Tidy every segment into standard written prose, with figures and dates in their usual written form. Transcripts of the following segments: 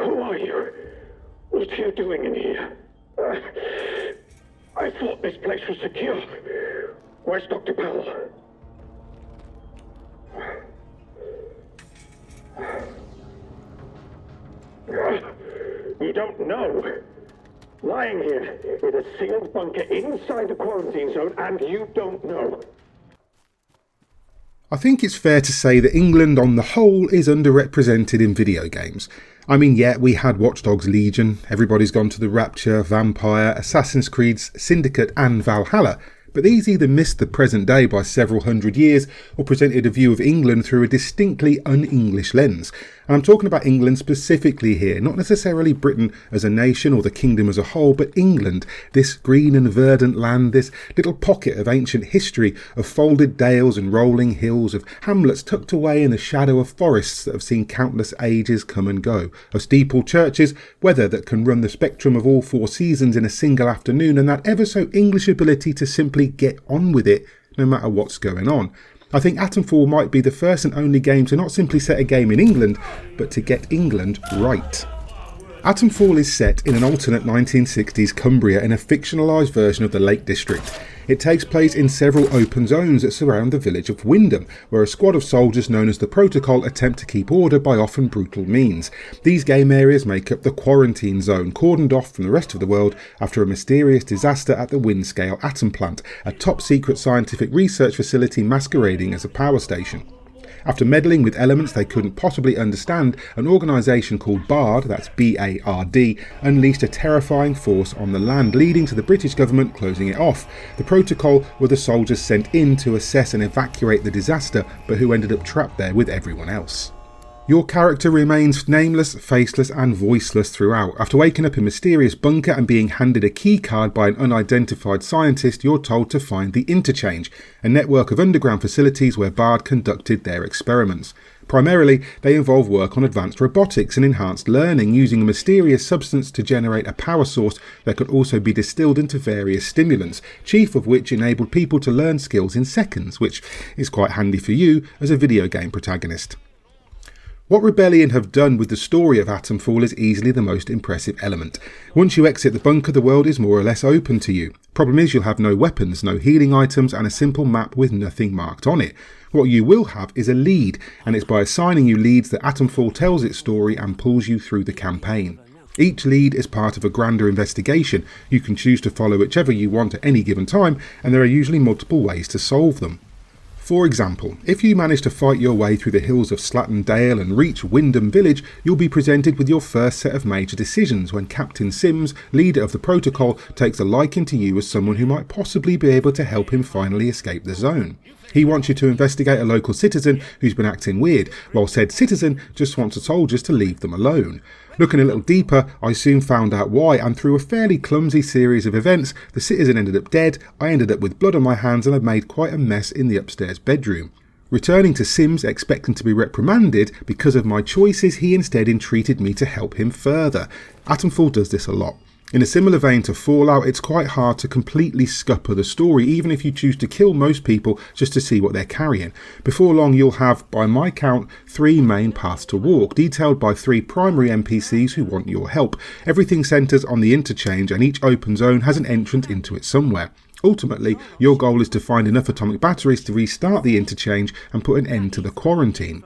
Who are you? What are you doing in here? I thought this place was secure. Where's Dr. Powell? You don't know. Lying here in a sealed bunker inside the quarantine zone, and you don't know. I think it's fair to say that England on the whole is underrepresented in video games. I mean, yeah, we had Watch Dogs Legion, everybody's gone to the Rapture, Vampire, Assassin's Creed, Syndicate and Valhalla, but these either missed the present day by several hundred years or presented a view of England through a distinctly un-English lens. And I'm talking about England specifically here, not necessarily Britain as a nation or the kingdom as a whole, but England, this green and verdant land, this little pocket of ancient history, of folded dales and rolling hills, of hamlets tucked away in the shadow of forests that have seen countless ages come and go, of steepled churches, weather that can run the spectrum of all four seasons in a single afternoon, and that ever so English ability to simply get on with it no matter what's going on. I think Atomfall might be the first and only game to not simply set a game in England, but to get England right. Atomfall is set in an alternate 1960s Cumbria in a fictionalised version of the Lake District. It takes place in several open zones that surround the village of Wyndham, where a squad of soldiers known as the Protocol attempt to keep order by often brutal means. These game areas make up the quarantine zone, cordoned off from the rest of the world after a mysterious disaster at the Windscale Atom Plant, a top-secret scientific research facility masquerading as a power station. After meddling with elements they couldn't possibly understand, an organisation called BARD, that's B-A-R-D, unleashed a terrifying force on the land, leading to the British government closing it off. The Protocol were the soldiers sent in to assess and evacuate the disaster, but who ended up trapped there with everyone else. Your character remains nameless, faceless and voiceless throughout. After waking up in a mysterious bunker and being handed a key card by an unidentified scientist, you're told to find the Interchange, a network of underground facilities where BARD conducted their experiments. Primarily, they involve work on advanced robotics and enhanced learning, using a mysterious substance to generate a power source that could also be distilled into various stimulants, chief of which enabled people to learn skills in seconds, which is quite handy for you as a video game protagonist. What Rebellion have done with the story of Atomfall is easily the most impressive element. Once you exit the bunker, the world is more or less open to you. Problem is, you'll have no weapons, no healing items and a simple map with nothing marked on it. What you will have is a lead, and it's by assigning you leads that Atomfall tells its story and pulls you through the campaign. Each lead is part of a grander investigation. You can choose to follow whichever you want at any given time, and there are usually multiple ways to solve them. For example, if you manage to fight your way through the hills of Slatton Dale and reach Wyndham Village, you'll be presented with your first set of major decisions when Captain Sims, leader of the Protocol, takes a liking to you as someone who might possibly be able to help him finally escape the zone. He wants you to investigate a local citizen who's been acting weird, while said citizen just wants the soldiers to leave them alone. Looking a little deeper, I soon found out why, and through a fairly clumsy series of events, the citizen ended up dead, I ended up with blood on my hands, and I made quite a mess in the upstairs bedroom. Returning to Sims expecting to be reprimanded because of my choices, he instead entreated me to help him further. Atomfall does this a lot. In a similar vein to Fallout, it's quite hard to completely scupper the story, even if you choose to kill most people just to see what they're carrying. Before long you'll have, by my count, 3 main paths to walk, detailed by 3 primary NPCs who want your help. Everything centres on the Interchange, and each open zone has an entrance into it somewhere. Ultimately, your goal is to find enough atomic batteries to restart the Interchange and put an end to the quarantine.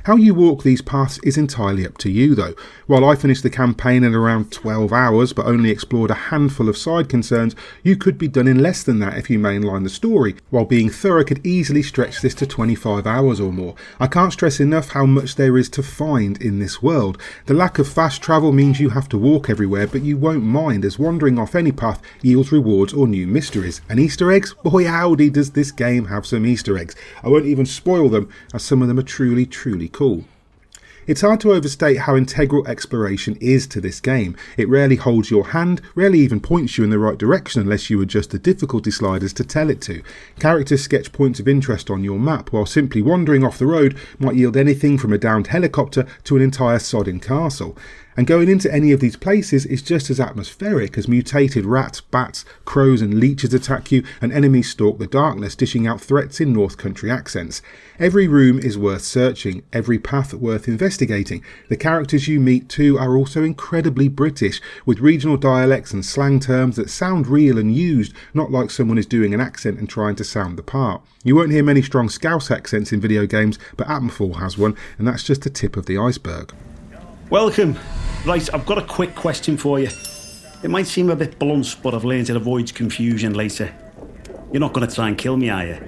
How you walk these paths is entirely up to you though. While I finished the campaign in around 12 hours but only explored a handful of side concerns, you could be done in less than that if you mainline the story, while being thorough could easily stretch this to 25 hours or more. I can't stress enough how much there is to find in this world. The lack of fast travel means you have to walk everywhere, but you won't mind as wandering off any path yields rewards or new mysteries. And Easter eggs? Boy howdy does this game have some Easter eggs. I won't even spoil them, as some of them are truly cool. It's hard to overstate how integral exploration is to this game. It rarely holds your hand, rarely even points you in the right direction unless you adjust the difficulty sliders to tell it to. Characters sketch points of interest on your map, while simply wandering off the road might yield anything from a downed helicopter to an entire sodding castle. And going into any of these places is just as atmospheric as mutated rats, bats, crows and leeches attack you and enemies stalk the darkness, dishing out threats in North Country accents. Every room is worth searching, every path worth investigating, investigating. The characters you meet too are also incredibly British, with regional dialects and slang terms that sound real and used, not like someone is doing an accent and trying to sound the part. You won't hear many strong Scouse accents in video games, but Atomfall has one, and that's just the tip of the iceberg. Welcome. Right, I've got a quick question for you. It might seem a bit blunt, but I've learned to avoid confusion later. You're not going to try and kill me, are you?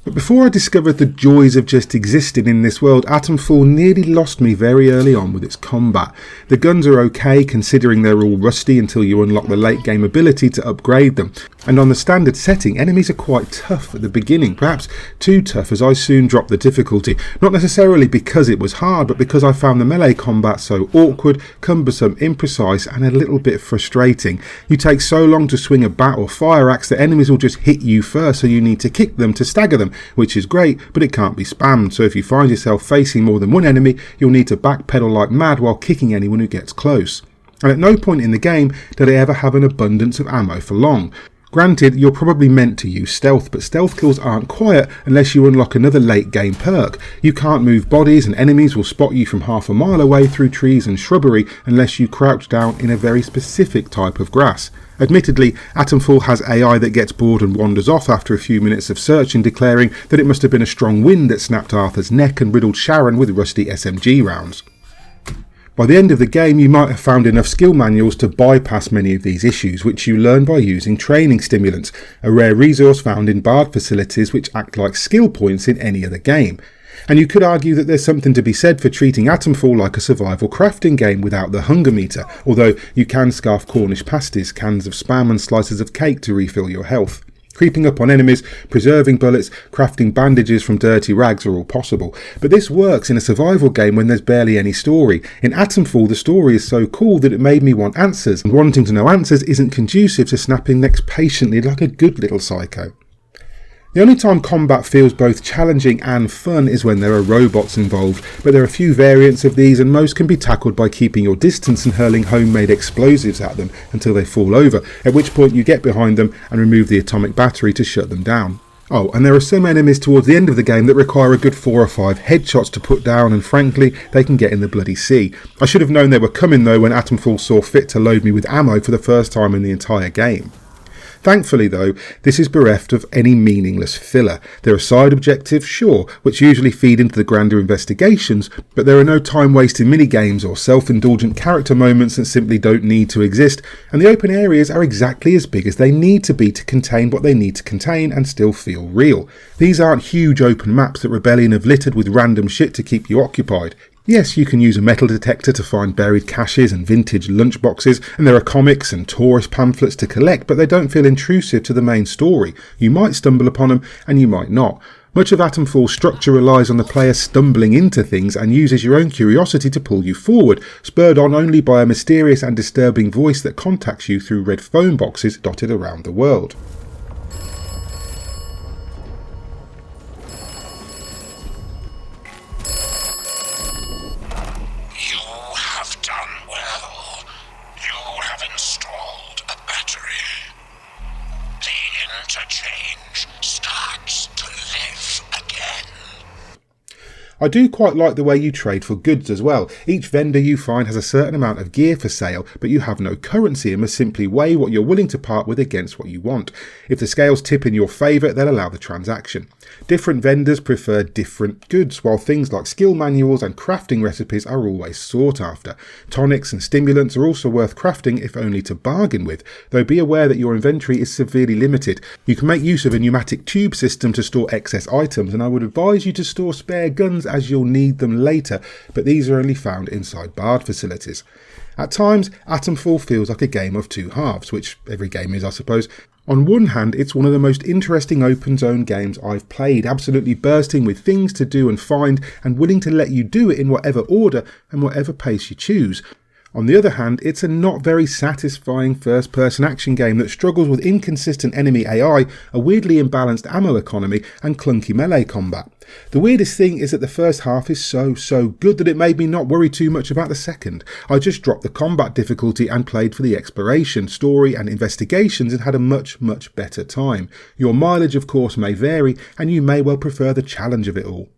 But before I discovered the joys of just existing in this world, Atomfall nearly lost me very early on with its combat. The guns are okay considering they're all rusty until you unlock the late game ability to upgrade them. And on the standard setting, enemies are quite tough at the beginning, perhaps too tough as I soon dropped the difficulty. Not necessarily because it was hard, but because I found the melee combat so awkward, cumbersome, imprecise and a little bit frustrating. You take so long to swing a bat or fire axe that enemies will just hit you first, so you need to kick them to stagger them, which is great, but it can't be spammed, so if you find yourself facing more than one enemy, you'll need to backpedal like mad while kicking anyone who gets close. And at no point in the game did I ever have an abundance of ammo for long. Granted, you're probably meant to use stealth, but stealth kills aren't quiet unless you unlock another late game perk. You can't move bodies and enemies will spot you from half a mile away through trees and shrubbery unless you crouch down in a very specific type of grass. Admittedly, Atomfall has AI that gets bored and wanders off after a few minutes of searching, declaring that it must have been a strong wind that snapped Arthur's neck and riddled Sharon with rusty SMG rounds. By the end of the game, you might have found enough skill manuals to bypass many of these issues, which you learn by using training stimulants, a rare resource found in bard facilities which act like skill points in any other game. And you could argue that there's something to be said for treating Atomfall like a survival crafting game without the hunger meter, although you can scarf Cornish pasties, cans of spam and slices of cake to refill your health. Creeping up on enemies, preserving bullets, crafting bandages from dirty rags are all possible. But this works in a survival game when there's barely any story. In Atomfall, the story is so cool that it made me want answers, and wanting to know answers isn't conducive to snapping necks patiently like a good little psycho. The only time combat feels both challenging and fun is when there are robots involved, but there are a few variants of these and most can be tackled by keeping your distance and hurling homemade explosives at them until they fall over, at which point you get behind them and remove the atomic battery to shut them down. Oh, and there are some enemies towards the end of the game that require a good 4 or 5 headshots to put down, and frankly, they can get in the bloody sea. I should have known they were coming though when Atomfall saw fit to load me with ammo for the first time in the entire game. Thankfully though, this is bereft of any meaningless filler. There are side objectives, sure, which usually feed into the grander investigations, but there are no time-wasting mini-games or self-indulgent character moments that simply don't need to exist, and the open areas are exactly as big as they need to be to contain what they need to contain and still feel real. These aren't huge open maps that Rebellion have littered with random shit to keep you occupied. Yes, you can use a metal detector to find buried caches and vintage lunchboxes, and there are comics and tourist pamphlets to collect, but they don't feel intrusive to the main story. You might stumble upon them, and you might not. Much of Atomfall's structure relies on the player stumbling into things and uses your own curiosity to pull you forward, spurred on only by a mysterious and disturbing voice that contacts you through red phone boxes dotted around the world. I do quite like the way you trade for goods as well. Each vendor you find has a certain amount of gear for sale, but you have no currency and must simply weigh what you're willing to part with against what you want. If the scales tip in your favour, they'll allow the transaction. Different vendors prefer different goods, while things like skill manuals and crafting recipes are always sought after. Tonics and stimulants are also worth crafting if only to bargain with, though be aware that your inventory is severely limited. You can make use of a pneumatic tube system to store excess items, and I would advise you to store spare guns as you'll need them later, but these are only found inside bard facilities. At times, Atomfall feels like a game of two halves, which every game is, I suppose. On one hand, it's one of the most interesting open zone games I've played, absolutely bursting with things to do and find, and willing to let you do it in whatever order and whatever pace you choose. On the other hand, it's a not very satisfying first-person action game that struggles with inconsistent enemy AI, a weirdly imbalanced ammo economy, and clunky melee combat. The weirdest thing is that the first half is so good that it made me not worry too much about the second. I just dropped the combat difficulty and played for the exploration, story and investigations and had a much better time. Your mileage of course may vary, and you may well prefer the challenge of it all.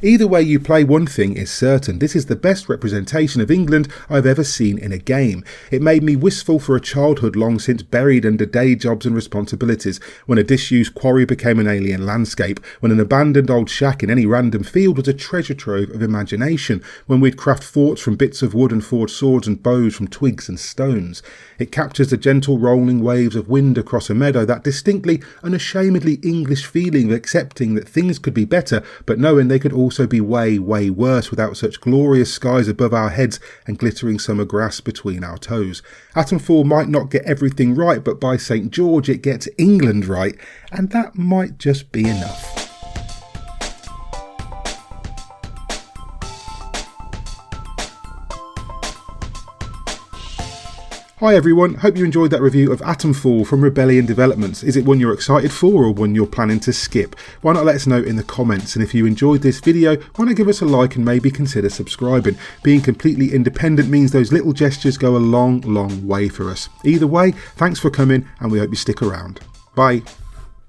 Either way you play, one thing is certain: this is the best representation of England I've ever seen in a game. It made me wistful for a childhood long since buried under day jobs and responsibilities, when a disused quarry became an alien landscape, when an abandoned old shack in any random field was a treasure trove of imagination, when we'd craft forts from bits of wood and forge swords and bows from twigs and stones. It captures the gentle rolling waves of wind across a meadow, that distinctly, unashamedly English feeling of accepting that things could be better, but knowing they could also be way, way worse without such glorious skies above our heads and glittering summer grass between our toes. Atomfall might not get everything right, but by St. George it gets England right, and that might just be enough. Hi everyone, hope you enjoyed that review of Atomfall from Rebellion Developments. Is it one you're excited for or one you're planning to skip? Why not let us know in the comments, and if you enjoyed this video, why not give us a like and maybe consider subscribing. Being completely independent means those little gestures go a long, long way for us. Either way, thanks for coming and we hope you stick around. Bye.